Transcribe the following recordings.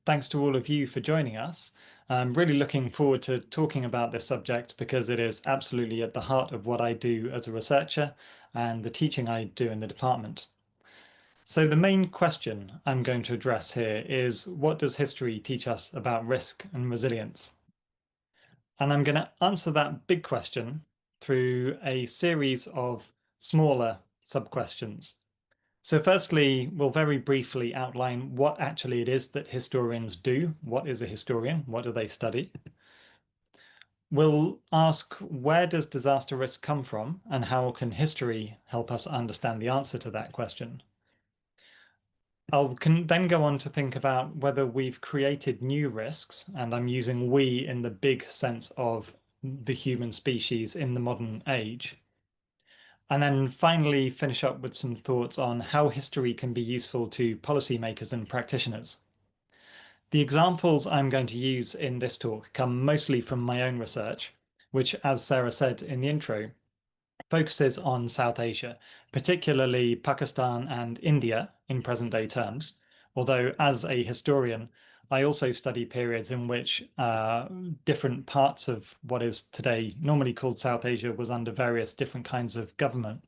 thanks to all of you for joining us. I'm really looking forward to talking about this subject because it is absolutely at the heart of what I do as a researcher and the teaching I do in the department. So the main question I'm going to address here is, what does history teach us about risk and resilience? And I'm going to answer that big question through a series of smaller sub-questions. So firstly, we'll very briefly outline what actually it is that historians do. What is a historian? What do they study? We'll ask, where does disaster risk come from, and how can history help us understand the answer to that question? I'll then go on to think about whether we've created new risks, and I'm using we in the big sense of the human species in the modern age. And then finally finish up with some thoughts on how history can be useful to policymakers and practitioners. The examples I'm going to use in this talk come mostly from my own research, which, as Sarah said in the intro, focuses on South Asia, particularly Pakistan and India in present day terms. Although, as a historian, I also study periods in which different parts of what is today normally called South Asia was under various different kinds of government.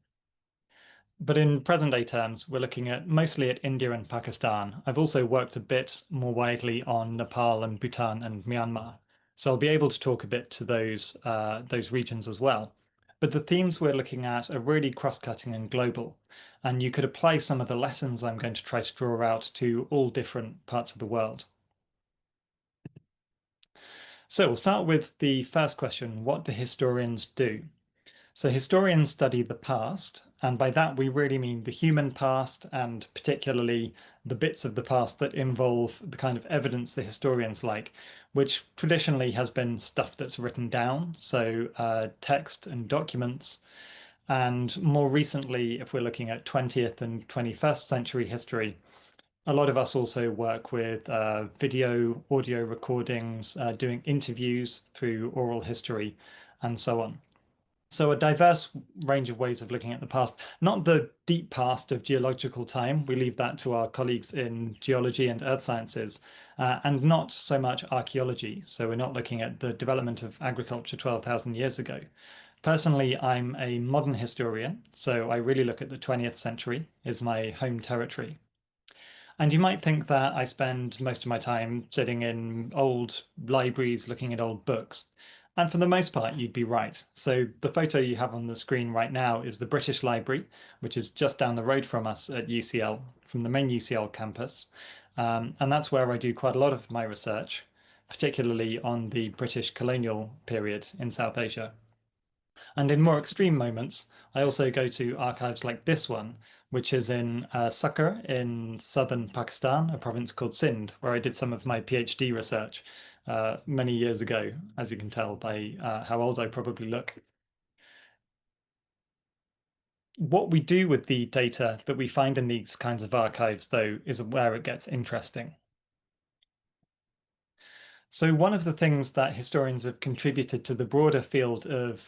But in present day terms, we're looking at mostly at India and Pakistan. I've also worked a bit more widely on Nepal and Bhutan and Myanmar. So I'll be able to talk a bit to those regions as well. But the themes we're looking at are really cross-cutting and global. And you could apply some of the lessons I'm going to try to draw out to all different parts of the world. So we'll start with the first question: what do historians do? So historians study the past, and by that we really mean the human past, and particularly the bits of the past that involve the kind of evidence the historians like, which traditionally has been stuff that's written down, so text and documents. And more recently, if we're looking at 20th and 21st century history, a lot of us also work with video, audio recordings, doing interviews through oral history, and so on. So a diverse range of ways of looking at the past, not the deep past of geological time. We leave that to our colleagues in geology and earth sciences, and not so much archaeology. So we're not looking at the development of agriculture 12,000 years ago. Personally, I'm a modern historian, so I really look at the 20th century is my home territory. And you might think that I spend most of my time sitting in old libraries looking at old books. And for the most part, you'd be right. So the photo you have on the screen right now is the British Library, which is just down the road from us at UCL, from the main UCL campus. And that's where I do quite a lot of my research, particularly on the British colonial period in South Asia. And in more extreme moments, I also go to archives like this one, which is in Sukkur in southern Pakistan, a province called Sindh, where I did some of my PhD research many years ago, as you can tell by how old I probably look. What we do with the data that we find in these kinds of archives, though, is where it gets interesting. So one of the things that historians have contributed to the broader field of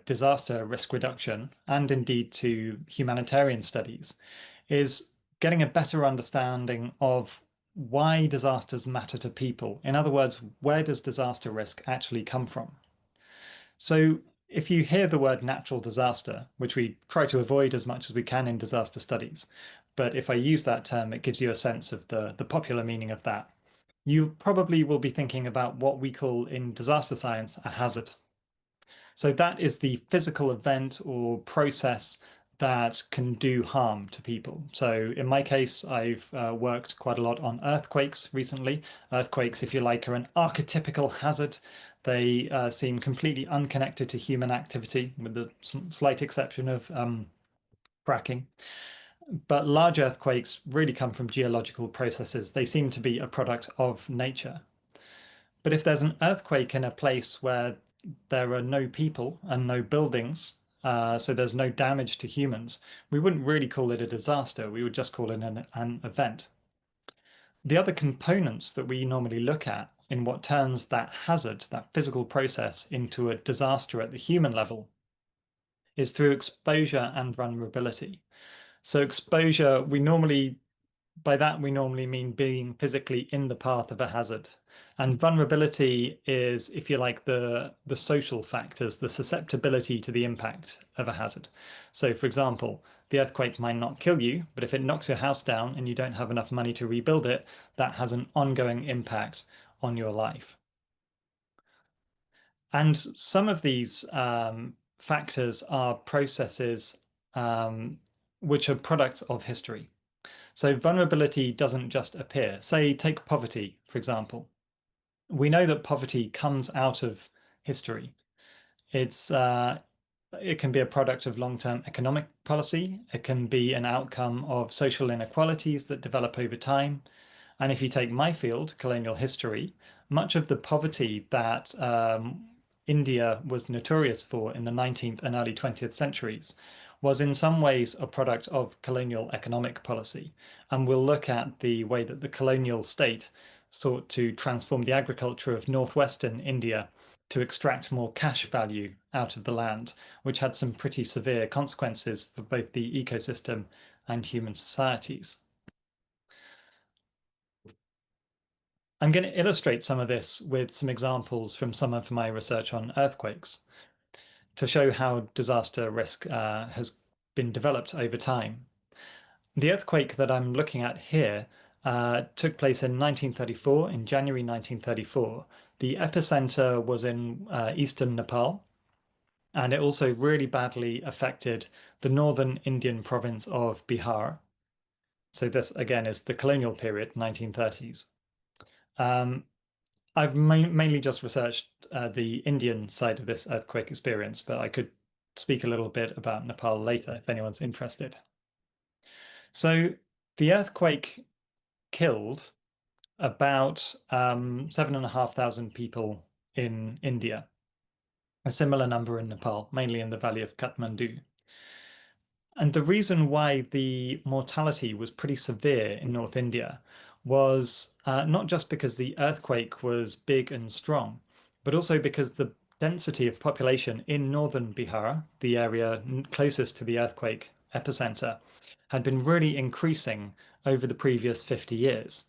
disaster risk reduction, and indeed to humanitarian studies, is getting a better understanding of why disasters matter to people. In other words, where does disaster risk actually come from? So if you hear the word natural disaster, which we try to avoid as much as we can in disaster studies, but if I use that term, it gives you a sense of the popular meaning of that. You probably will be thinking about what we call in disaster science a hazard. So that is the physical event or process that can do harm to people. So in my case, I've worked quite a lot on earthquakes recently. Earthquakes, if you like, are an archetypical hazard. They seem completely unconnected to human activity, with the slight exception of cracking. But large earthquakes really come from geological processes. They seem to be a product of nature. But if there's an earthquake in a place where there are no people and no buildings, so there's no damage to humans, we wouldn't really call it a disaster. We would just call it an event. The other components that we normally look at in what turns that hazard, that physical process, into a disaster at the human level is through exposure and vulnerability. So exposure, we normally By that, we normally mean being physically in the path of a hazard. And vulnerability is, if you like, the social factors, the susceptibility to the impact of a hazard. So, for example, the earthquake might not kill you, but if it knocks your house down and you don't have enough money to rebuild it, that has an ongoing impact on your life. And some of these factors are processes which are products of history. So vulnerability doesn't just appear. Say, take poverty, for example. We know that poverty comes out of history. It's it can be a product of long-term economic policy. It can be an outcome of social inequalities that develop over time. And if you take my field, colonial history, much of the poverty that India was notorious for in the 19th and early 20th centuries was in some ways a product of colonial economic policy. And we'll look at the way that the colonial state sought to transform the agriculture of northwestern India to extract more cash value out of the land, which had some pretty severe consequences for both the ecosystem and human societies. I'm going to illustrate some of this with some examples from some of my research on earthquakes to show how disaster risk has been developed over time. The earthquake that I'm looking at here took place in 1934, in January 1934. The epicenter was in eastern Nepal, and it also really badly affected the northern Indian province of Bihar. So this again is the colonial period, 1930s. Um, I've mainly just researched the Indian side of this earthquake experience, but I could speak a little bit about Nepal later if anyone's interested. So the earthquake killed about 7,500 people in India, a similar number in Nepal, mainly in the valley of Kathmandu. And the reason why the mortality was pretty severe in North India was not just because the earthquake was big and strong, but also because the density of population in northern Bihar, the area closest to the earthquake epicenter, had been really increasing over the previous 50 years.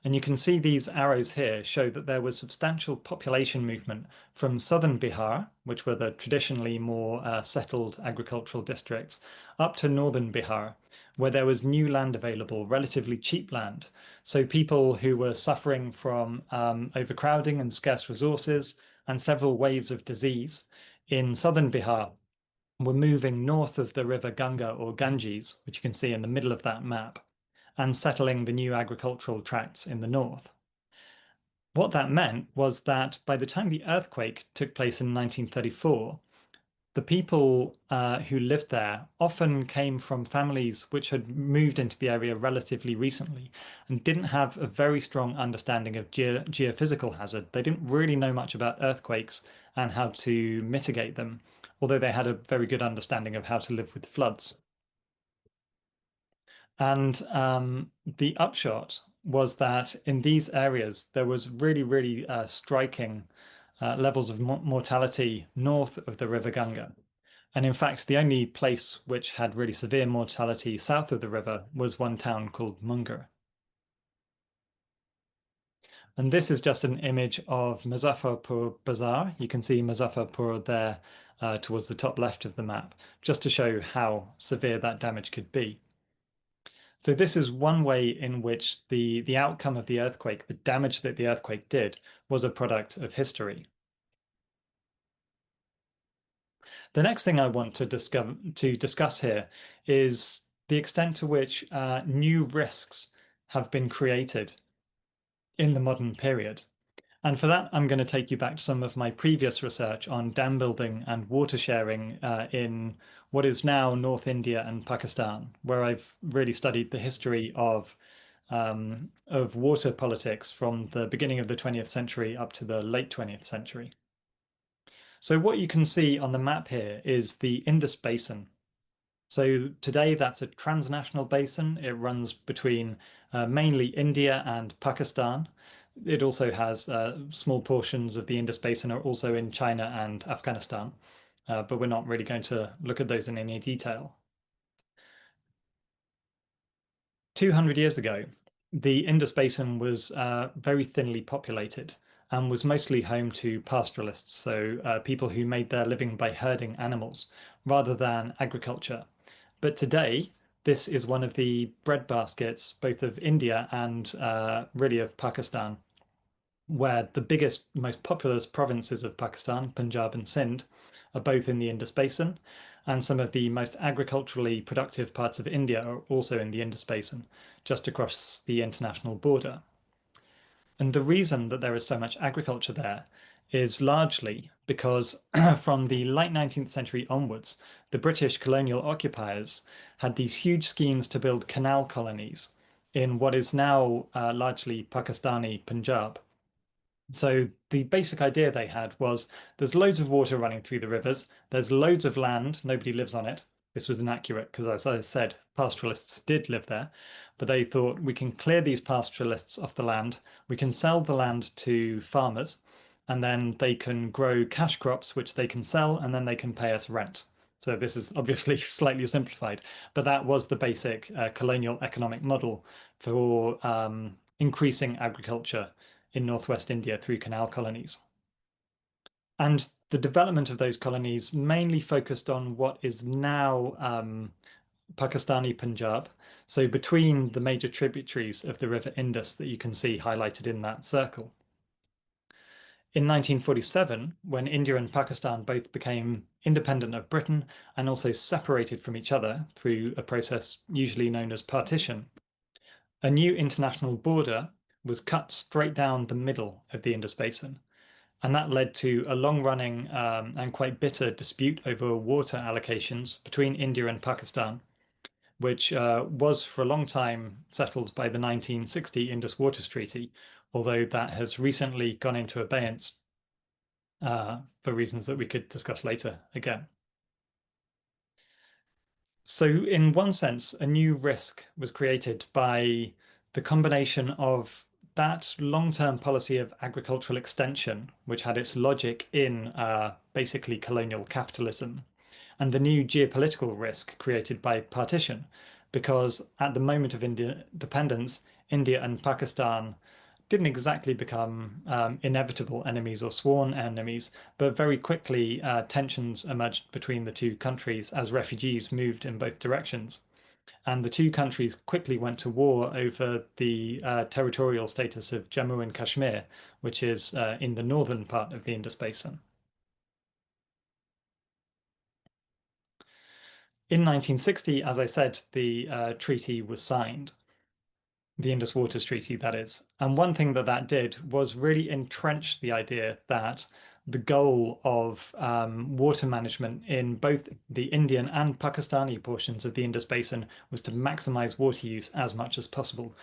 And you can see these arrows here show that there was substantial population movement from southern Bihar, which were the traditionally more settled agricultural districts, up to northern Bihar, where there was new land available, relatively cheap land. So people who were suffering from overcrowding and scarce resources and several waves of disease in southern Bihar were moving north of the river Ganga or Ganges, which you can see in the middle of that map, and settling the new agricultural tracts in the north. What that meant was that by the time the earthquake took place in 1934, the people who lived there often came from families which had moved into the area relatively recently and didn't have a very strong understanding of geophysical hazard. They didn't really know much about earthquakes and how to mitigate them, although they had a very good understanding of how to live with floods. And the upshot was that in these areas, there was really, really striking levels of mortality north of the River Ganga. And in fact, the only place which had really severe mortality south of the river was one town called Munger. And this is just an image of Muzaffarpur Bazaar. You can see Muzaffarpur there towards the top left of the map, just to show how severe that damage could be. So this is one way in which the outcome of the earthquake, the damage that the earthquake did, was a product of history. The next thing I want to discuss here is the extent to which new risks have been created in the modern period. And for that, I'm going to take you back to some of my previous research on dam building and water sharing in what is now North India and Pakistan, where I've really studied the history of water politics from the beginning of the 20th century up to the late 20th century. So what you can see on the map here is the Indus Basin. So today that's a transnational basin. It runs between mainly India and Pakistan. It also has small portions of the Indus Basin are also in China and Afghanistan, but we're not really going to look at those in any detail. 200 years ago, the Indus Basin was very thinly populated and was mostly home to pastoralists, so people who made their living by herding animals rather than agriculture. But today, this is one of the breadbaskets both of India and really of Pakistan, where the biggest, most populous provinces of Pakistan, Punjab and Sindh, are both in the Indus Basin, and some of the most agriculturally productive parts of India are also in the Indus Basin, just across the international border. And the reason that there is so much agriculture there is largely because from the late 19th century onwards, the British colonial occupiers had these huge schemes to build canal colonies in what is now largely Pakistani Punjab. So the basic idea they had was there's loads of water running through the rivers, there's loads of land, nobody lives on it. This was inaccurate because, as I said, pastoralists did live there, but they thought we can clear these pastoralists off the land, we can sell the land to farmers, and then they can grow cash crops, which they can sell, and then they can pay us rent. So this is obviously slightly simplified, but that was the basic colonial economic model for increasing agriculture in northwest India through canal colonies. And the development of those colonies mainly focused on what is now Pakistani Punjab. So between the major tributaries of the River Indus that you can see highlighted in that circle. In 1947, when India and Pakistan both became independent of Britain and also separated from each other through a process usually known as partition, a new international border was cut straight down the middle of the Indus Basin. And that led to a long-running and quite bitter dispute over water allocations between India and Pakistan, which was for a long time settled by the 1960 Indus Waters Treaty, although that has recently gone into abeyance for reasons that we could discuss later again. So in one sense, a new risk was created by the combination of that long-term policy of agricultural extension, which had its logic in basically colonial capitalism, and the new geopolitical risk created by partition, because at the moment of independence, India and Pakistan didn't exactly become inevitable enemies or sworn enemies, but very quickly tensions emerged between the two countries as refugees moved in both directions. And the two countries quickly went to war over the territorial status of Jammu and Kashmir, which is in the northern part of the Indus Basin. In 1960, as I said, the treaty was signed. The Indus Waters Treaty, that is. And one thing that that did was really entrench the idea that the goal of water management in both the Indian and Pakistani portions of the Indus Basin was to maximize water use as much as possible.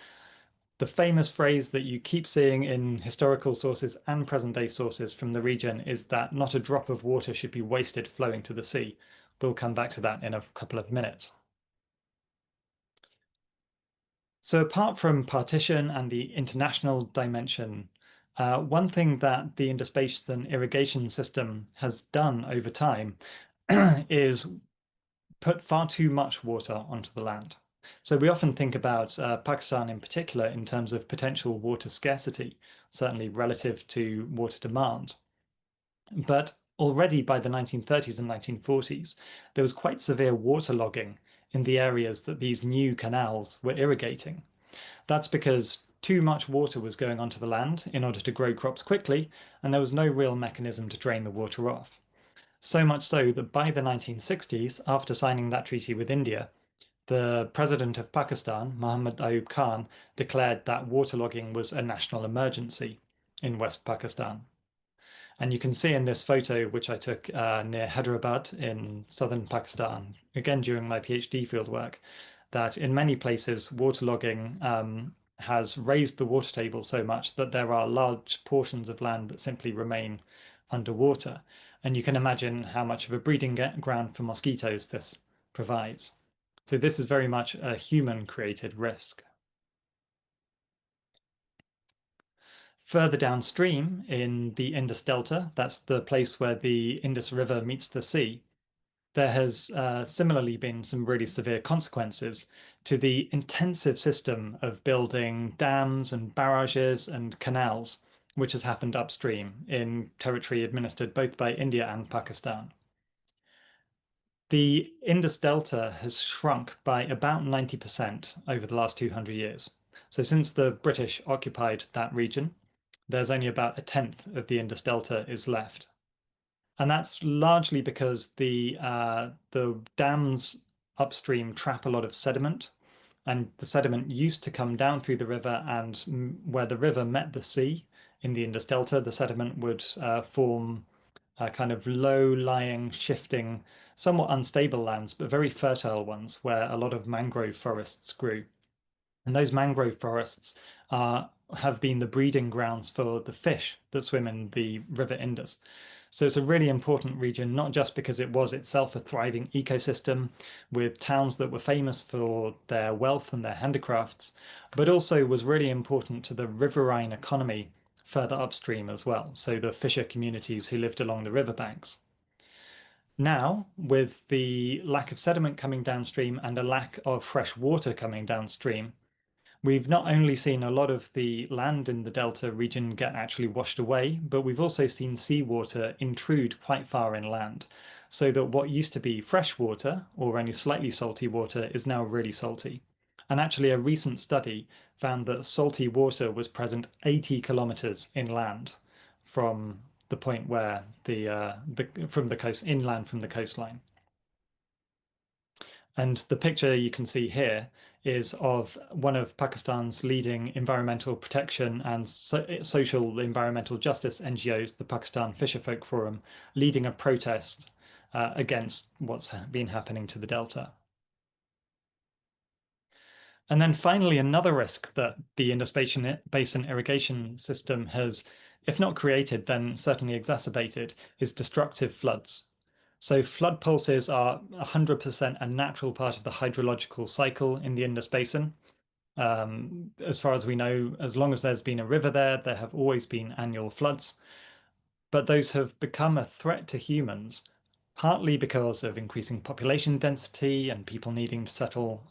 The famous phrase that you keep seeing in historical sources and present day sources from the region is that not a drop of water should be wasted flowing to the sea. We'll come back to that in a couple of minutes. So apart from partition and the international dimension, one thing that the Indus Basin irrigation system has done over time is put far too much water onto the land. So we often think about Pakistan in particular in terms of potential water scarcity, certainly relative to water demand. But already by the 1930s and 1940s, there was quite severe waterlogging in the areas that these new canals were irrigating. That's because too much water was going onto the land in order to grow crops quickly, and there was no real mechanism to drain the water off. So much so that by the 1960s, after signing that treaty with India, the president of Pakistan, Muhammad Ayub Khan, declared that waterlogging was a national emergency in West Pakistan. And you can see in this photo, which I took near Hyderabad in southern Pakistan, again during my PhD fieldwork, that in many places waterlogging has raised the water table so much that there are large portions of land that simply remain underwater. And you can imagine how much of a breeding ground for mosquitoes this provides. So this is very much a human-created risk. Further downstream in the Indus Delta, that's the place where the Indus River meets the sea, there has similarly been some really severe consequences to the intensive system of building dams and barrages and canals, which has happened upstream in territory administered both by India and Pakistan. The Indus Delta has shrunk by about 90% over the last 200 years. So since the British occupied that region, there's only about a tenth of the Indus Delta is left. And that's largely because the dams upstream trap a lot of sediment, and the sediment used to come down through the river, and where the river met the sea in the Indus Delta, the sediment would form kind of low-lying, shifting, somewhat unstable lands, but very fertile ones where a lot of mangrove forests grew. And those mangrove forests have been the breeding grounds for the fish that swim in the River Indus. So it's a really important region, not just because it was itself a thriving ecosystem with towns that were famous for their wealth and their handicrafts, but also was really important to the riverine economy further upstream as well. So the fisher communities who lived along the riverbanks. Now, with the lack of sediment coming downstream and a lack of fresh water coming downstream, we've not only seen a lot of the land in the Delta region get actually washed away, but we've also seen seawater intrude quite far inland. So that what used to be fresh water or only slightly salty water is now really salty. And actually, a recent study found that salty water was present 80 kilometers inland from the point where the from the coast inland from the coastline. And the picture you can see here is of one of Pakistan's leading environmental protection and social environmental justice NGOs, the Pakistan Fisherfolk Forum, leading a protest against what's been happening to the Delta. And then finally, another risk that the Indus Basin irrigation system has, if not created, then certainly exacerbated, is destructive floods. So flood pulses are 100% a natural part of the hydrological cycle in the Indus Basin. As far as we know, as long as there's been a river there, there have always been annual floods. But those have become a threat to humans, partly because of increasing population density and people needing to settle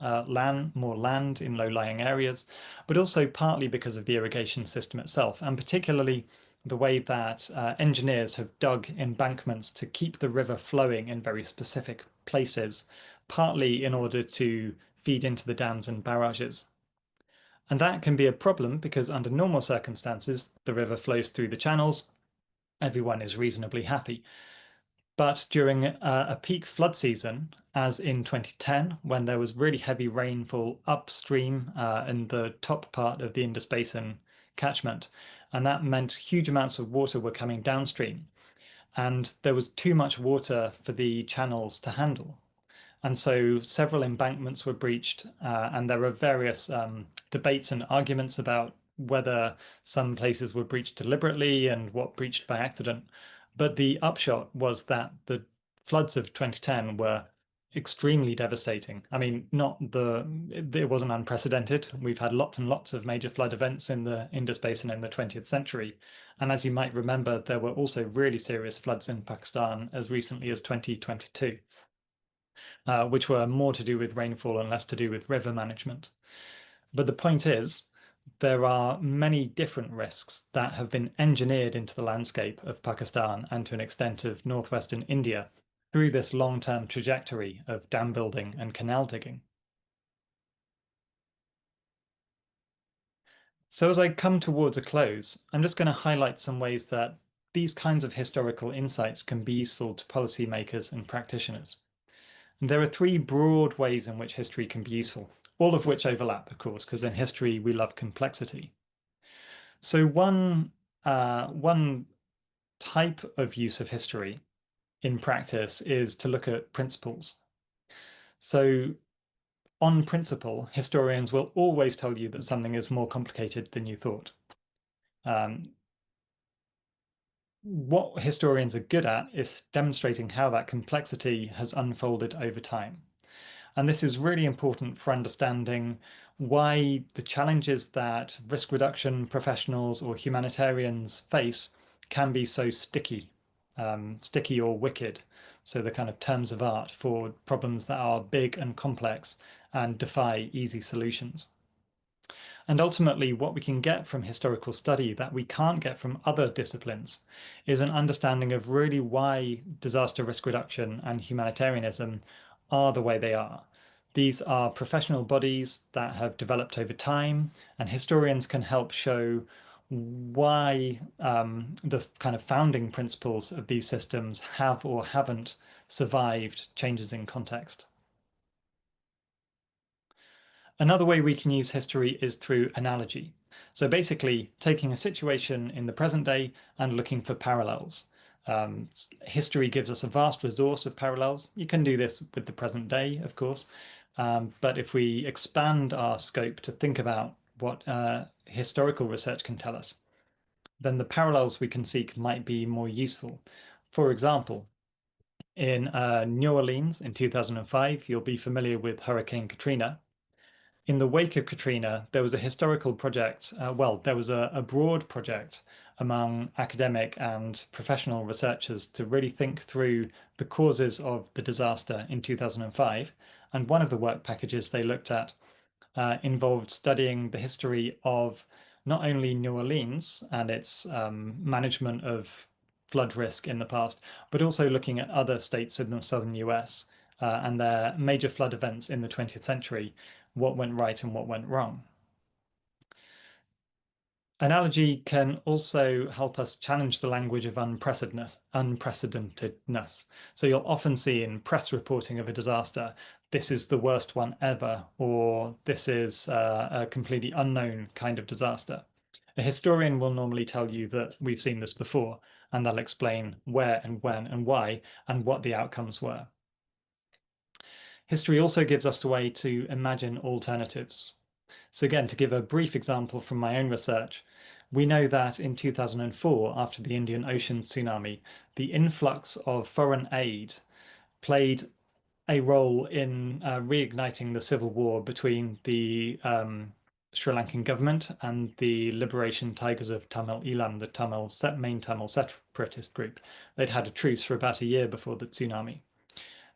more land in low-lying areas, but also partly because of the irrigation system itself, and particularly the way that engineers have dug embankments to keep the river flowing in very specific places, partly in order to feed into the dams and barrages. And that can be a problem because under normal circumstances, the river flows through the channels, everyone is reasonably happy. But during a peak flood season, as in 2010, when there was really heavy rainfall upstream in the top part of the Indus Basin catchment, and that meant huge amounts of water were coming downstream, and there was too much water for the channels to handle. And so several embankments were breached, and there were various debates and arguments about whether some places were breached deliberately and what breached by accident. But the upshot was that the floods of 2010 were extremely devastating. I mean, not the it wasn't unprecedented. We've had lots and lots of major flood events in the Indus Basin in the 20th century. And as you might remember, there were also really serious floods in Pakistan as recently as 2022 which were more to do with rainfall and less to do with river management. But the point is, there are many different risks that have been engineered into the landscape of Pakistan and to an extent of northwestern India through this long-term trajectory of dam building and canal digging. So as I come towards a close, I'm just going to highlight some ways that these kinds of historical insights can be useful to policymakers and practitioners. There are three broad ways in which history can be useful, all of which overlap, of course, because in history we love complexity. So one type of use of history in practice is to look at principles. So on principle, historians will always tell you that something is more complicated than you thought. What historians are good at is demonstrating how that complexity has unfolded over time. And this is really important for understanding why the challenges that risk reduction professionals or humanitarians face can be so sticky. sticky or wicked. So the kind of terms of art for problems that are big and complex and defy easy solutions. And ultimately, what we can get from historical study that we can't get from other disciplines is an understanding of really why disaster risk reduction and humanitarianism are the way they are. These are professional bodies that have developed over time, and historians can help show why the kind of founding principles of these systems have or haven't survived changes in context. Another way we can use history is through analogy. So basically, taking a situation in the present day and looking for parallels. History gives us a vast resource of parallels. You can do this with the present day, of course. But if we expand our scope to think about what historical research can tell us, then the parallels we can seek might be more useful. For example, in New Orleans in 2005, you'll be familiar with Hurricane Katrina. In the wake of Katrina, there was a historical project. Well, there was a broad project among academic and professional researchers to really think through the causes of the disaster in 2005. And one of the work packages they looked at involved studying the history of not only New Orleans and its management of flood risk in the past, but also looking at other states in the southern US and their major flood events in the 20th century, what went right and what went wrong. Analogy can also help us challenge the language of unprecedentedness. So you'll often see in press reporting of a disaster, this is the worst one ever, or this is a completely unknown kind of disaster. A historian will normally tell you that we've seen this before, and they'll explain where and when and why and what the outcomes were. History also gives us a way to imagine alternatives. So again, to give a brief example from my own research, we know that in 2004, after the Indian Ocean tsunami, the influx of foreign aid played a role in reigniting the civil war between the Sri Lankan government and the Liberation Tigers of Tamil Eelam, the main Tamil separatist group. They'd had a truce for about a year before the tsunami.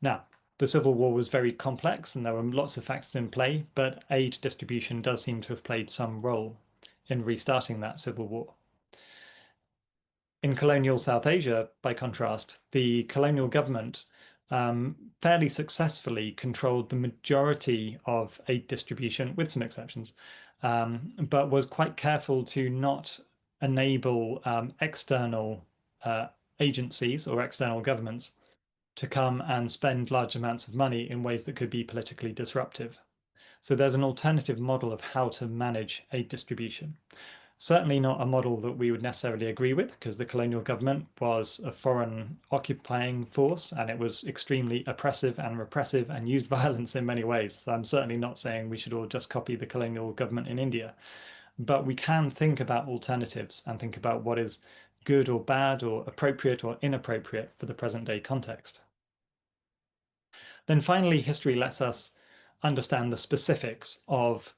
Now, the Civil War was very complex and there were lots of factors in play, but aid distribution does seem to have played some role in restarting that civil war. In colonial South Asia, by contrast, the colonial government fairly successfully controlled the majority of aid distribution, with some exceptions, but was quite careful to not enable external agencies or external governments to come and spend large amounts of money in ways that could be politically disruptive. So there's an alternative model of how to manage aid distribution. Certainly not a model that we would necessarily agree with, because the colonial government was a foreign occupying force and it was extremely oppressive and repressive and used violence in many ways. So I'm certainly not saying we should all just copy the colonial government in India, but we can think about alternatives and think about what is good or bad or appropriate or inappropriate for the present day context. Then finally, history lets us understand the specifics of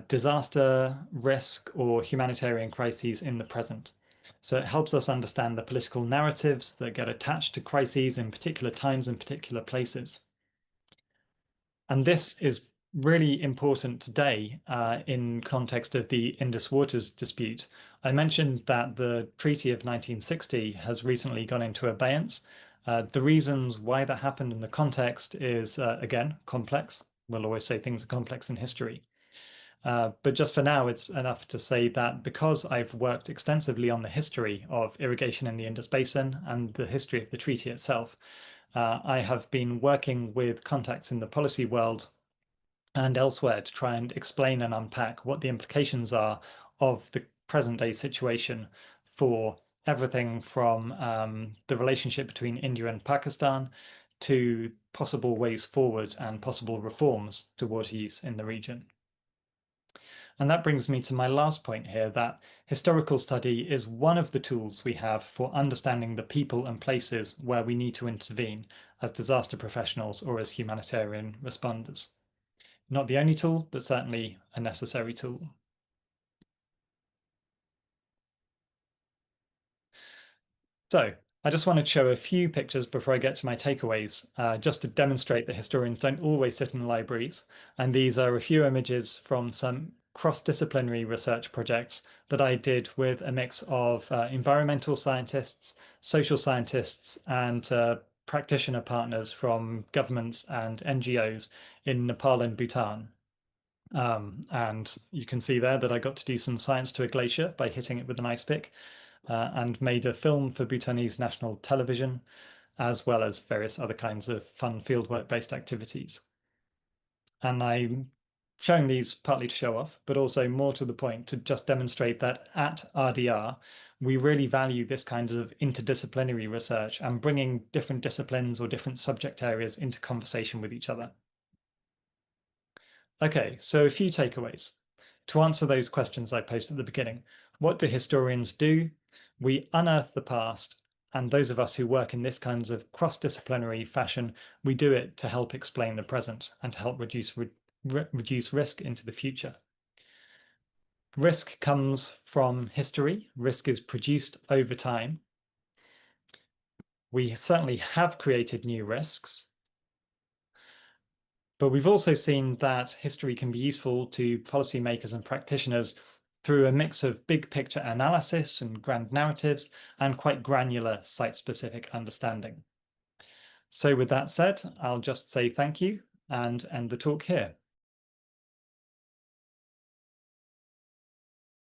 disaster, risk, or humanitarian crises in the present. So it helps us understand the political narratives that get attached to crises in particular times and particular places. And this is really important today in context of the Indus Waters dispute. I mentioned that the Treaty of 1960 has recently gone into abeyance. The reasons why that happened in the context is, again, complex. We'll always say things are complex in history. But just for now, it's enough to say that because I've worked extensively on the history of irrigation in the Indus Basin and the history of the treaty itself, I have been working with contacts in the policy world and elsewhere to try and explain and unpack what the implications are of the present day situation for everything from the relationship between India and Pakistan to possible ways forward and possible reforms to water use in the region. And that brings me to my last point here, that historical study is one of the tools we have for understanding the people and places where we need to intervene as disaster professionals or as humanitarian responders. Not the only tool, but certainly a necessary tool. So I just wanted to show a few pictures before I get to my takeaways, just to demonstrate that historians don't always sit in libraries. And these are a few images from some cross-disciplinary research projects that I did with a mix of environmental scientists, social scientists, and practitioner partners from governments and NGOs in Nepal and Bhutan. And you can see there that I got to do some science to a glacier by hitting it with an ice pick, and made a film for Bhutanese national television, as well as various other kinds of fun fieldwork-based activities. And I'm showing these partly to show off, but also more to the point to just demonstrate that at RDR, we really value this kind of interdisciplinary research and bringing different disciplines or different subject areas into conversation with each other. Okay, so a few takeaways. To answer those questions I posed at the beginning, what do historians do? We unearth the past, and those of us who work in this kinds of cross-disciplinary fashion, we do it to help explain the present and to help reduce risk into the future. Risk comes from history. Risk is produced over time. We certainly have created new risks, but we've also seen that history can be useful to policymakers and practitioners through a mix of big picture analysis and grand narratives and quite granular site-specific understanding. So with that said, I'll just say thank you and end the talk here.